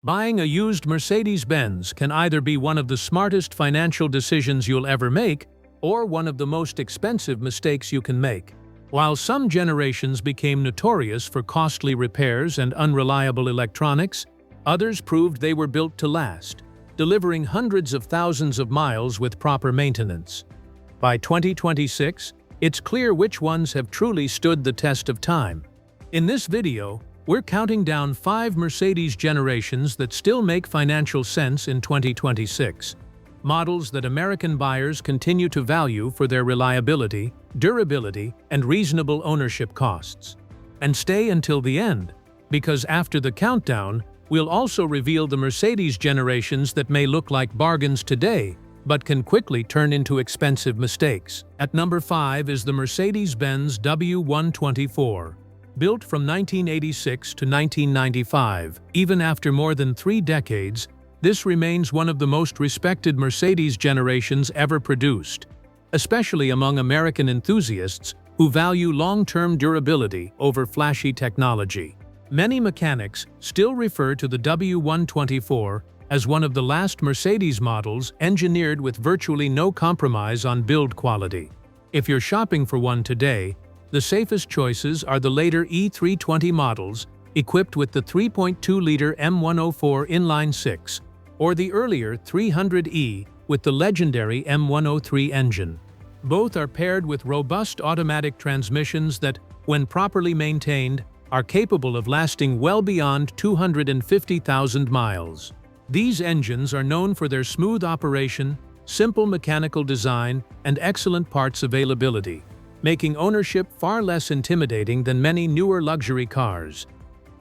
Buying a used Mercedes-Benz can either be one of the smartest financial decisions you'll ever make, or one of the most expensive mistakes you can make. While some generations became notorious for costly repairs and unreliable electronics, others proved they were built to last, delivering hundreds of thousands of miles with proper maintenance. By 2026, it's clear which ones have truly stood the test of time. In this video, we're counting down 5 Mercedes generations that still make financial sense in 2026. Models that American buyers continue to value for their reliability, durability, and reasonable ownership costs. And stay until the end, because after the countdown, we'll also reveal the Mercedes generations that may look like bargains today, but can quickly turn into expensive mistakes. At number 5 is the Mercedes-Benz W124. Built from 1986 to 1995, even after more than 3 decades, this remains one of the most respected Mercedes generations ever produced, especially among American enthusiasts who value long-term durability over flashy technology. Many mechanics still refer to the W124 as one of the last Mercedes models engineered with virtually no compromise on build quality. If you're shopping for one today, the safest choices are the later E320 models, equipped with the 3.2-liter M104 inline-6, or the earlier 300e with the legendary M103 engine. Both are paired with robust automatic transmissions that, when properly maintained, are capable of lasting well beyond 250,000 miles. These engines are known for their smooth operation, simple mechanical design, and excellent parts availability, making ownership far less intimidating than many newer luxury cars.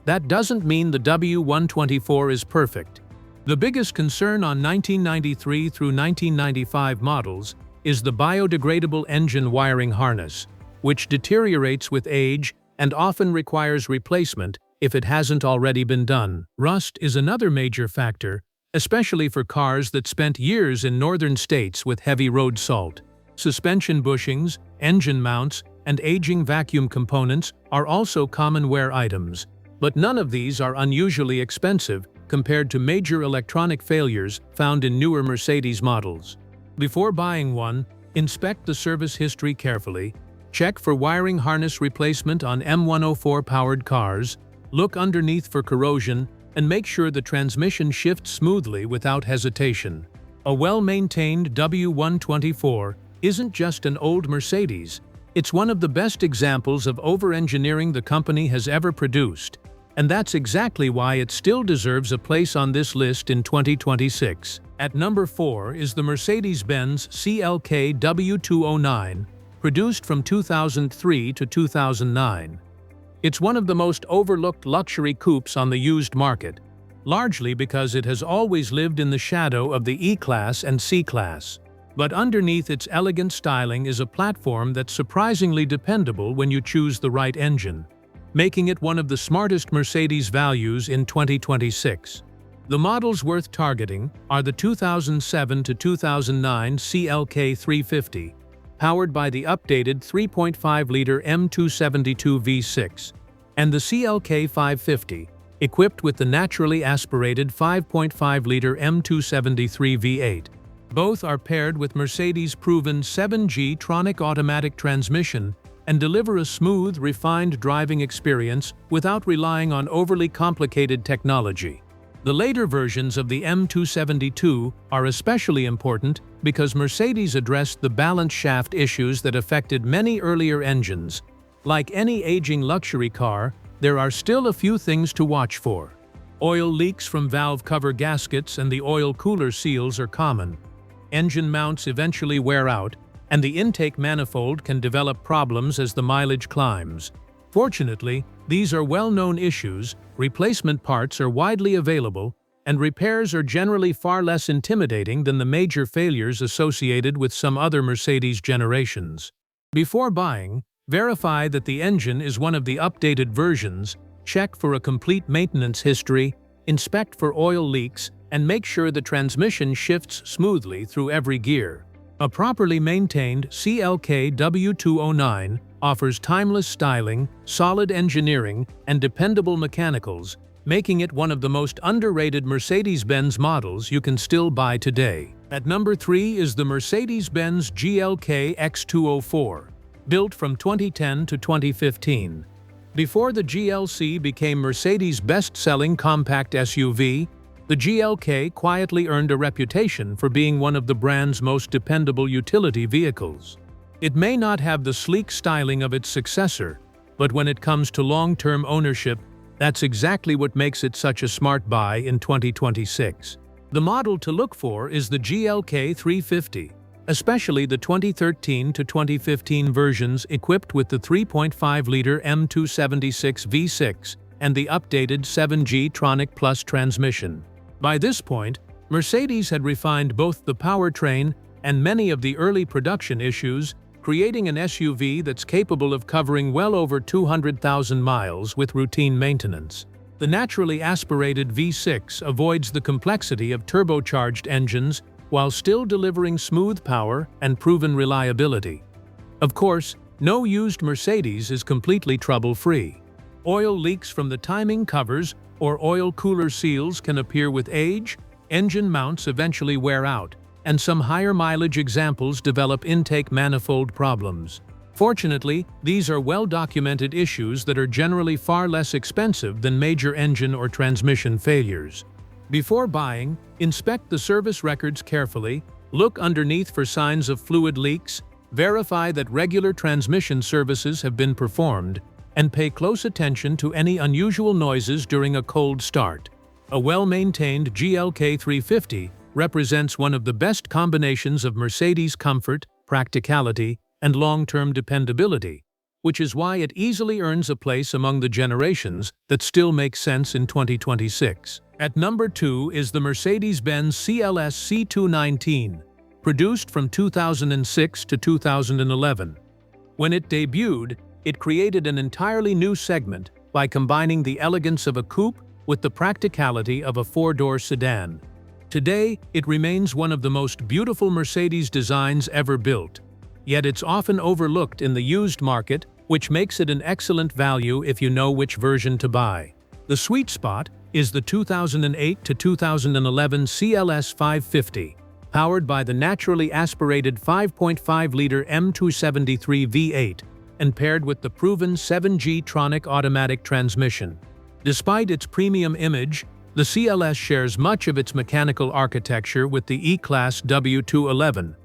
That doesn't mean the W124 is perfect. The biggest concern on 1993 through 1995 models is the biodegradable engine wiring harness, which deteriorates with age and often requires replacement if it hasn't already been done. Rust is another major factor, especially for cars that spent years in northern states with heavy road salt. Suspension bushings, engine mounts, and aging vacuum components are also common wear items, but none of these are unusually expensive compared to major electronic failures found in newer Mercedes models. Before buying one, inspect the service history carefully, check for wiring harness replacement on M104-powered cars, look underneath for corrosion, and make sure the transmission shifts smoothly without hesitation. A well-maintained W124 isn't just an old Mercedes, it's one of the best examples of over-engineering the company has ever produced, and that's exactly why it still deserves a place on this list in 2026. At number 4 is the Mercedes-Benz CLK W209, produced from 2003 to 2009. It's one of the most overlooked luxury coupes on the used market, largely because it has always lived in the shadow of the E-Class and C-Class. But underneath its elegant styling is a platform that's surprisingly dependable when you choose the right engine, making it one of the smartest Mercedes values in 2026. The models worth targeting are the 2007 to 2009 CLK 350, powered by the updated 3.5-liter M272 V6, and the CLK 550, equipped with the naturally aspirated 5.5-liter M273 V8. Both are paired with Mercedes-proven 7G Tronic automatic transmission and deliver a smooth, refined driving experience without relying on overly complicated technology. The later versions of the M272 are especially important because Mercedes addressed the balance shaft issues that affected many earlier engines. Like any aging luxury car, there are still a few things to watch for. Oil leaks from valve cover gaskets and the oil cooler seals are common. Engine mounts eventually wear out, and the intake manifold can develop problems as the mileage climbs. Fortunately, these are well-known issues, replacement parts are widely available, and repairs are generally far less intimidating than the major failures associated with some other Mercedes generations. Before buying, verify that the engine is one of the updated versions, check for a complete maintenance history, inspect for oil leaks, and make sure the transmission shifts smoothly through every gear. A properly maintained CLK W209 offers timeless styling, solid engineering, and dependable mechanicals, making it one of the most underrated Mercedes-Benz models you can still buy today. At number 3 is the Mercedes-Benz GLK X204, built from 2010 to 2015. Before the GLC became Mercedes' best-selling compact SUV, the GLK quietly earned a reputation for being one of the brand's most dependable utility vehicles. It may not have the sleek styling of its successor, but when it comes to long-term ownership, that's exactly what makes it such a smart buy in 2026. The model to look for is the GLK 350, especially the 2013 to 2015 versions equipped with the 3.5-liter M276 V6 and the updated 7G Tronic Plus transmission. By this point, Mercedes had refined both the powertrain and many of the early production issues, creating an SUV that's capable of covering well over 200,000 miles with routine maintenance. The naturally aspirated V6 avoids the complexity of turbocharged engines while still delivering smooth power and proven reliability. Of course, no used Mercedes is completely trouble-free. Oil leaks from the timing covers or oil cooler seals can appear with age, engine mounts eventually wear out, and some higher mileage examples develop intake manifold problems. Fortunately, these are well-documented issues that are generally far less expensive than major engine or transmission failures. Before buying, inspect the service records carefully, look underneath for signs of fluid leaks, verify that regular transmission services have been performed, and pay close attention to any unusual noises during a cold start. A well-maintained GLK 350 represents one of the best combinations of Mercedes comfort, practicality, and long-term dependability, which is why it easily earns a place among the generations that still make sense in 2026. At number 2 is the Mercedes-Benz CLS C219, produced from 2006 to 2011. When it debuted, it created an entirely new segment by combining the elegance of a coupe with the practicality of a four-door sedan. Today, it remains one of the most beautiful Mercedes designs ever built, yet it's often overlooked in the used market, which makes it an excellent value if you know which version to buy. The sweet spot is the 2008 to 2011 CLS 550, powered by the naturally aspirated 5.5-liter M273 V8 and paired with the proven 7G Tronic automatic transmission. Despite its premium image, the CLS shares much of its mechanical architecture with the E-Class W211,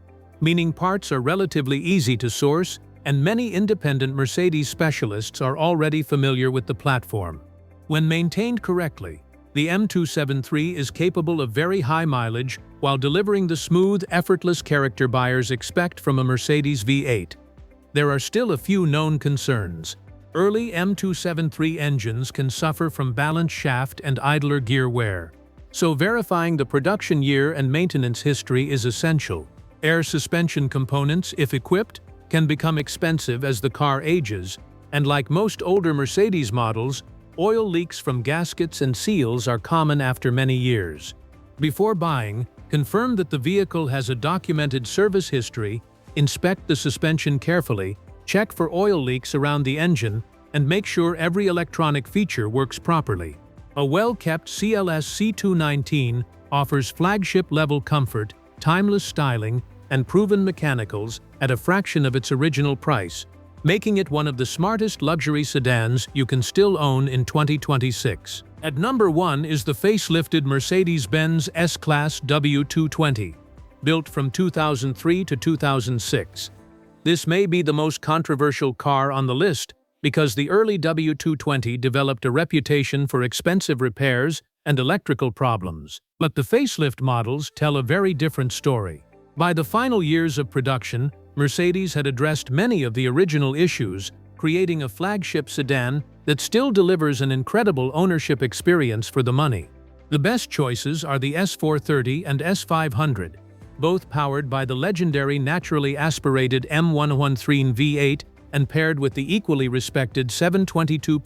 meaning parts are relatively easy to source, and many independent Mercedes specialists are already familiar with the platform. When maintained correctly, the M273 is capable of very high mileage while delivering the smooth, effortless character buyers expect from a Mercedes V8. There are still a few known concerns. Early M273 engines can suffer from balance shaft and idler gear wear, so verifying the production year and maintenance history is essential. Air suspension components, if equipped, can become expensive as the car ages, and like most older Mercedes models, oil leaks from gaskets and seals are common after many years. Before buying, confirm that the vehicle has a documented service history, inspect the suspension carefully, check for oil leaks around the engine, and make sure every electronic feature works properly. A well-kept CLS C219 offers flagship-level comfort, timeless styling, and proven mechanicals at a fraction of its original price, making it one of the smartest luxury sedans you can still own in 2026. At number 1 is the facelifted Mercedes-Benz S-Class W220, built from 2003 to 2006. This may be the most controversial car on the list because the early W220 developed a reputation for expensive repairs and electrical problems, but the facelift models tell a very different story. By the final years of production, Mercedes had addressed many of the original issues, creating a flagship sedan that still delivers an incredible ownership experience for the money. The best choices are the S430 and S500, both powered by the legendary naturally aspirated M113 V8 and paired with the equally respected 722.6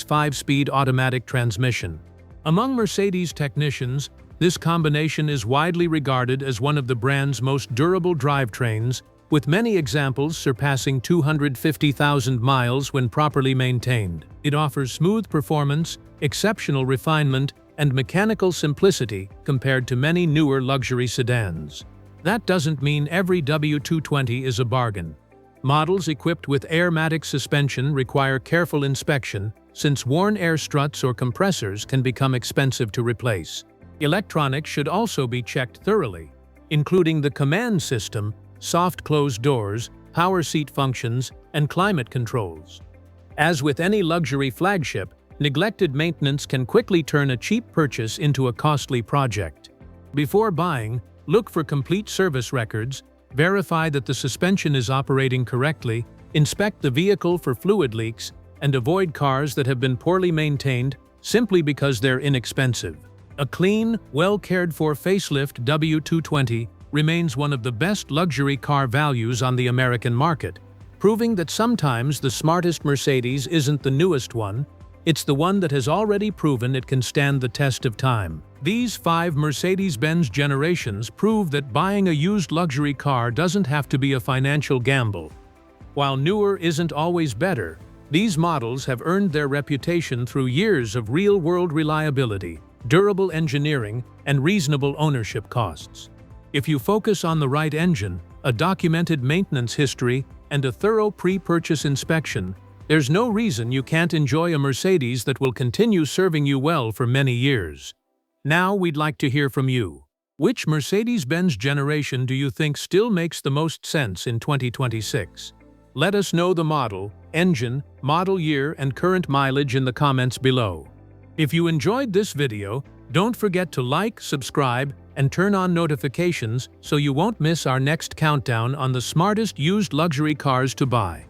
5-speed automatic transmission. Among Mercedes technicians, this combination is widely regarded as one of the brand's most durable drivetrains, with many examples surpassing 250,000 miles when properly maintained. It offers smooth performance, exceptional refinement, and mechanical simplicity compared to many newer luxury sedans. That doesn't mean every W220 is a bargain. Models equipped with airmatic suspension require careful inspection, since worn air struts or compressors can become expensive to replace. Electronics should also be checked thoroughly, including the command system, soft closed doors, power seat functions, and climate controls. As with any luxury flagship, neglected maintenance can quickly turn a cheap purchase into a costly project. Before buying, look for complete service records, verify that the suspension is operating correctly, inspect the vehicle for fluid leaks, and avoid cars that have been poorly maintained simply because they're inexpensive. A clean, well-cared-for facelift W220 remains one of the best luxury car values on the American market, proving that sometimes the smartest Mercedes isn't the newest one, it's the one that has already proven it can stand the test of time. These 5 Mercedes-Benz generations prove that buying a used luxury car doesn't have to be a financial gamble. While newer isn't always better, these models have earned their reputation through years of real-world reliability, durable engineering, and reasonable ownership costs. If you focus on the right engine, a documented maintenance history, and a thorough pre-purchase inspection, there's no reason you can't enjoy a Mercedes that will continue serving you well for many years. Now we'd like to hear from you. Which Mercedes-Benz generation do you think still makes the most sense in 2026? Let us know the model, engine, model year, and current mileage in the comments below. If you enjoyed this video, don't forget to like, subscribe, and turn on notifications so you won't miss our next countdown on the smartest used luxury cars to buy.